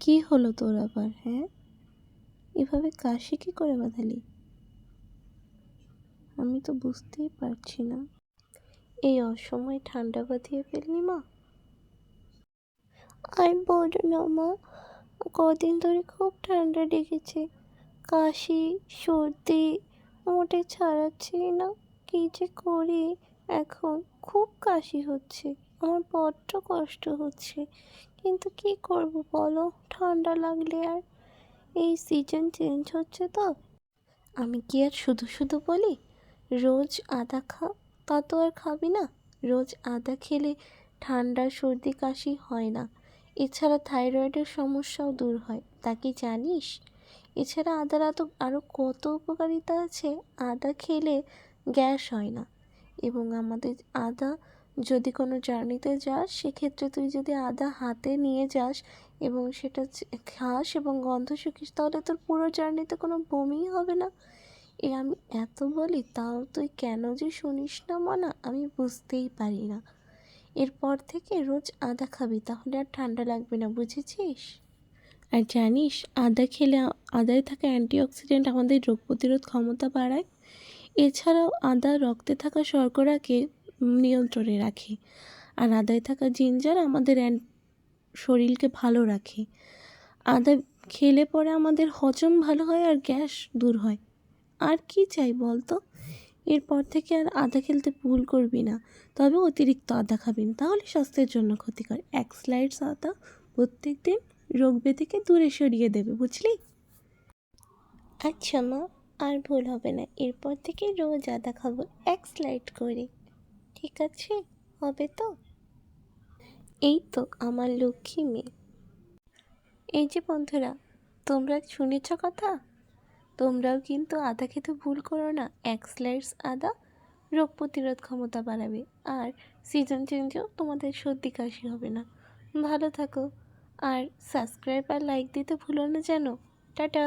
কি হলো তোর আবার? হ্যাঁ, এভাবে কাশি কি করে বাঁধালি? আমি তো বুঝতেই পারছি না। এই অসময়ে ঠান্ডা বাঁধিয়ে ফেললি মা? আর বলো না মা, কদিন ধরে খুব ঠান্ডা লেগেছে, কাশি সর্দি মোটে ছাড়াচ্ছেই না। কি যে করি এখন, খুব কাশি হচ্ছে, আমার বড্ড কষ্ট হচ্ছে, কিন্তু কি করব বলো, ঠান্ডা লাগলে আর। এই সিজন চেঞ্জ হচ্ছে তো। আমি কি আর শুধু শুধু বলি রোজ আদা খা? তা তো আর খাবি না। রোজ আদা খেলে ঠান্ডা সর্দি কাশি হয় না। এছাড়া থাইরয়েডের সমস্যাও দূর হয়, তা কি জানিস? এছাড়া আদার আরও কত উপকারিতা আছে। আদা খেলে গ্যাস হয় না। এবং আমাদের আদা, যদি কোনো জার্নিতে যাস সেক্ষেত্রে তুই যদি আদা হাতে নিয়ে যাস এবং সেটা খাস এবং গন্ধ শুকিস, তাহলে তোর পুরো জার্নিতে কোনো বমিই হবে না। আমি এত বলি তাও তুই কেন যে শুনিস না মানা, আমি বুঝতেই পারি না। এরপর থেকে রোজ আদা খাবি, তাহলে আর ঠান্ডা লাগবে না, বুঝেছিস? আর জানিস, আদা খেলে আদায় থাকা অ্যান্টিঅক্সিডেন্ট আমাদের রোগ প্রতিরোধ ক্ষমতা বাড়ায়। এছাড়াও আদা রক্তে থাকা শর্করাকে নিয়ন্ত্রণে রাখে। আর আদায় থাকা জিঞ্জার আমাদের শরীরকে ভালো রাখে। আদা খেলে পরে আমাদের হজম ভালো হয় আর গ্যাস দূর হয়। আর কি চাই বল তো? এরপর থেকে আর আদা খেলতে ভুল করবি না, তবে অতিরিক্ত আদা খাবি না, তাহলে স্বাস্থ্যের জন্য ক্ষতিকর। এক স্লাইডস আদা প্রত্যেক দিন রোগ ব্যাধিকে দূরে সরিয়ে দেবে, বুঝলি? আচ্ছা মা, আর ভুল হবে না, এরপর থেকে রোজ আদা খাবো এক স্লাইড করে। ঠিক আছে, হবে তো? এই তো আমার লক্ষ্মী মেয়ে। এই যে বন্ধুরা, তোমরা শুনেছ কথা? তোমরাও কিন্তু আদা খেতে ভুল করো না। এক স্লাইডস আদা রোগ প্রতিরোধ ক্ষমতা বাড়াবে, আর সিজন চেঞ্জেও তোমাদের সর্দি কাশি হবে না। ভালো থাকো, আর সাবস্ক্রাইব আর লাইক দিতে ভুলো না যেন। টাটা।